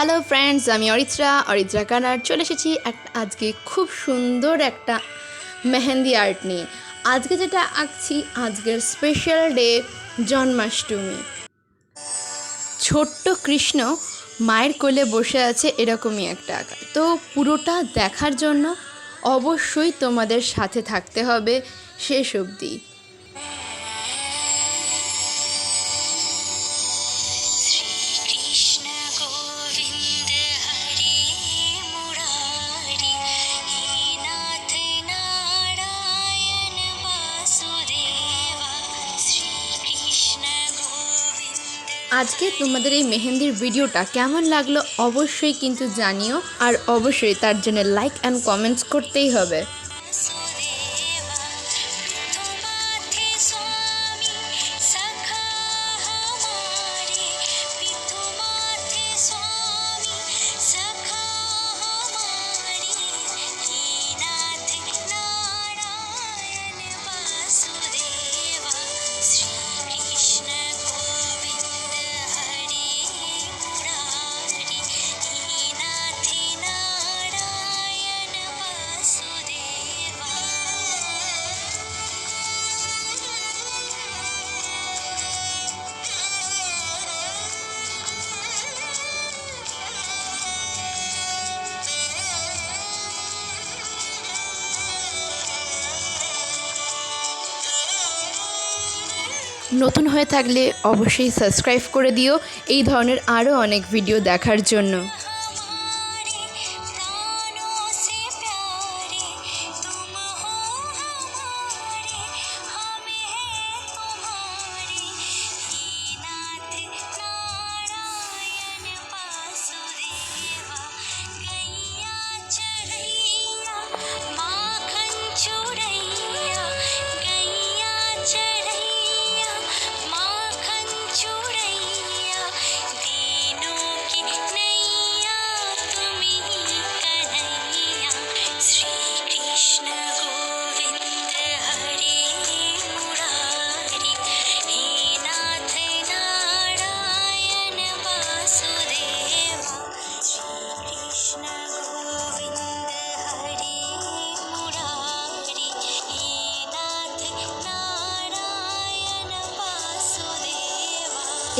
Hello friends, আমি অরিত্রা কারার চলে এসেছি আজকে খুব সুন্দর একটা মেহেন্দি আর্ট নিয়ে। আজকে যেটা আঁকছি, আজকের স্পেশাল ডে জন্মাষ্টমী। ছোট্ট কৃষ্ণ মায়ের কোলে বসে আছে, এরকমই একটা আঁকা। তো পুরোটা দেখার জন্য অবশ্যই তোমাদের সাথে থাকতে হবে শেষ অবধি। আজকে তোমাদের এই মেহেন্দির ভিডিওটা কেমন লাগলো অবশ্যই কিন্তু জানিও, আর অবশ্যই তার জন্য লাইক অ্যান্ড কমেন্টস করতেই হবে। নতুন হয়ে থাকলে অবশ্যই সাবস্ক্রাইব করে দিও এই ধরনের আরও অনেক ভিডিও দেখার জন্য।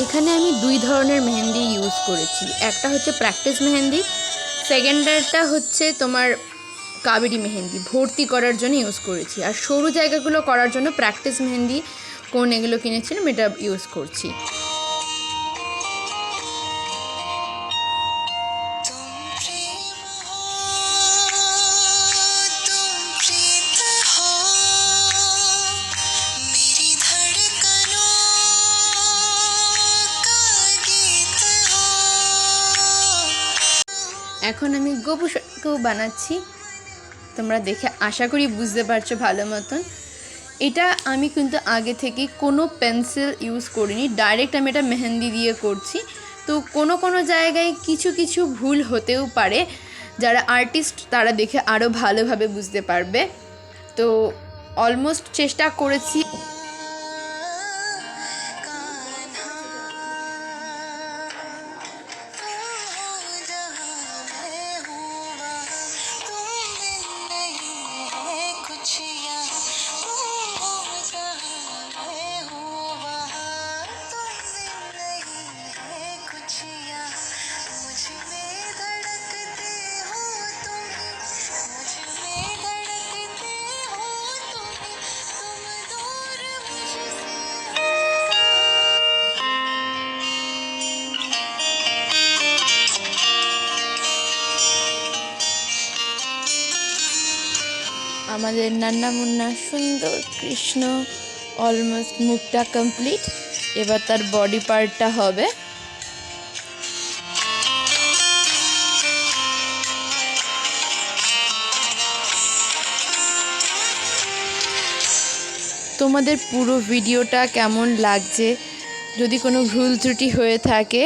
এখানে আমি দুই ধরনের মেহেন্দি ইউজ করেছি। একটা হচ্ছে প্র্যাকটিস মেহেন্দি, সেকেন্ডারটা হচ্ছে তোমার কাবেরি মেহেন্দি ভর্তি করার জন্য ইউজ করেছি। আর সরু জায়গাগুলো করার জন্য প্র্যাকটিস মেহেন্দি কোন এগুলো কিনেছিলাম, এটা ইউজ করছি। এখন আমি গোপুকেও বানাচ্ছি, তোমরা দেখে আশা করি বুঝতে পারছো ভালো মতন। এটা আমি কিন্তু আগে থেকে কোনো পেন্সিল ইউজ করিনি, ডাইরেক্ট আমি এটা মেহেন্দি দিয়ে করছি। তো কোনো জায়গায় কিছু ভুল হতেও পারে, যারা আর্টিস্ট তারা দেখে আরও ভালোভাবে বুঝতে পারবে। তো অলমোস্ট চেষ্টা করেছি। আমাদের নান্না মুন্না সুন্দর কৃষ্ণ অলমোস্ট মুখটা কমপ্লিট। এবার তার বডি পার্টটা হবে। তোমাদের পুরো ভিডিওটা কেমন লাগছে, যদি কোনো ভুল ত্রুটি হয়ে থাকে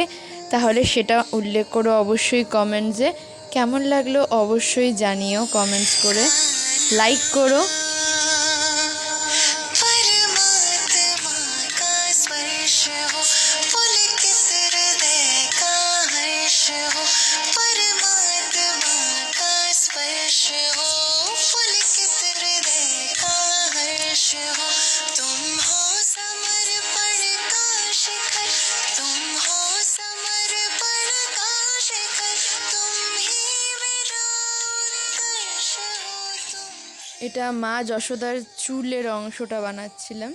তাহলে সেটা উল্লেখ করো অবশ্যই কমেন্টসে। কেমন লাগলো অবশ্যই জানিও কমেন্টস করে, লাইক করো। हो, तुम हो समर्पण का शिखर, तुम हो समर्पण का शिखर, तुम ही मेरा उत्कर्ष हो तुम। এটা মা যশোদার চুলের অংশটা বানাচ্ছিলাম।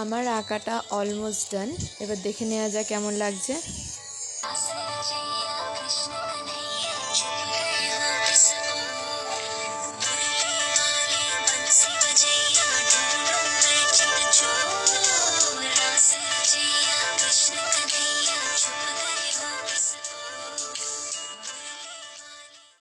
আমার আঁকাটা অলমোস্ট ডান। এবার দেখে নেওয়া যাক কেমন লাগছে।